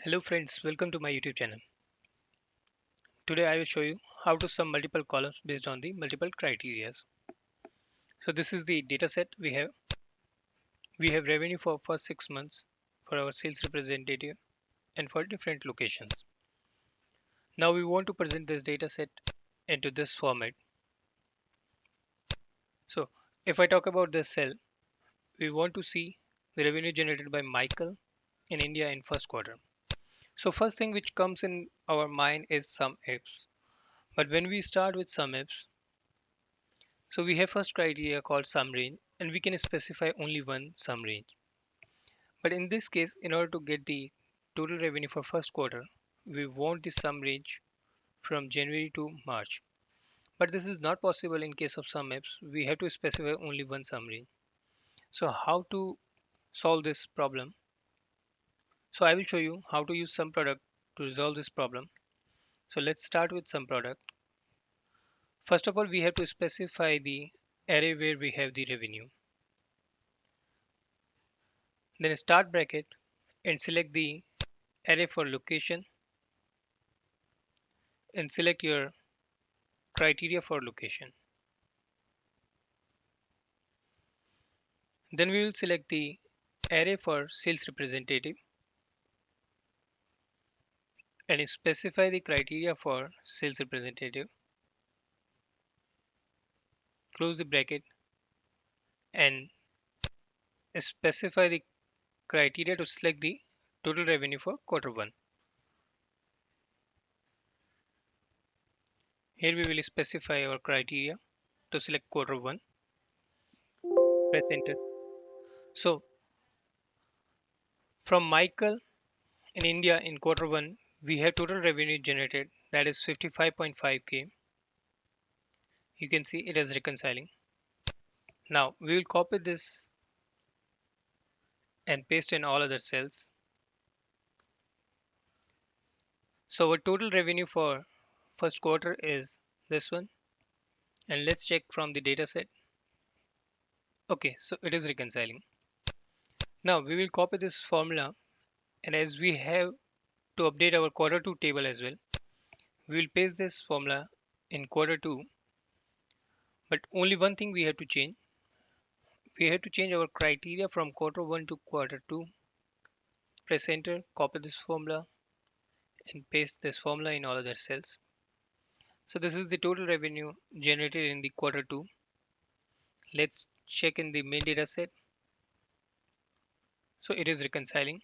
Hello friends, welcome to my YouTube channel. Today I will show you how to sum multiple columns based on the multiple criteria. So this is the data set we have. We have revenue for first 6 months for our sales representative and for different locations. Now we want to present this data set into this format. So if I talk about this cell, we want to see the revenue generated by Michael in India in first quarter. So first thing which comes in our mind is SUMIFS. But when we start with SUMIFS, so we have first criteria called sum range and we can specify only one sum range. But in this case, in order to get the total revenue for first quarter, we want the sum range from January to March. But this is not possible in case of sum apps. We have to specify only one sum range. So how to solve this problem? So I will show you how to use Sumproduct to resolve this problem. So let's start with Sumproduct. First of all, we have to specify the array where we have the revenue. Then start bracket and select the array for location and select your criteria for location. Then we will select the array for sales representative and specify the criteria for sales representative. Close the bracket and specify the criteria to select the total revenue for quarter one. Here we will specify our criteria to select quarter one. Press enter. So from Michael in India in quarter one, we have total revenue generated that is 55.5k. You can see it is reconciling. Now we will copy this and paste in all other cells. So our total revenue for first quarter is this one, and let's check from the data set. Okay, so it is reconciling. Now we will copy this formula, and as we have to update our quarter 2 table as well, we will paste this formula in quarter 2. But only one thing we have to change. We have to change our criteria from quarter 1 to quarter 2. Press enter, copy this formula and paste this formula in all other cells. So this is the total revenue generated in the quarter 2. Let's check in the main data set. So it is reconciling.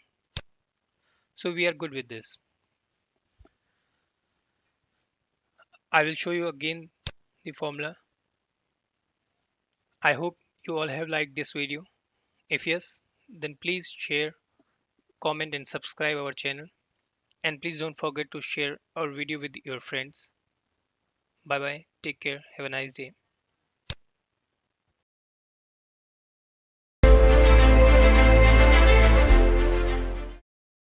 So we are good with this. I will show you again the formula. I hope you all have liked this video. If yes, then please share, comment and subscribe our channel. And please don't forget to share our video with your friends. Bye bye. Take care. Have a nice day.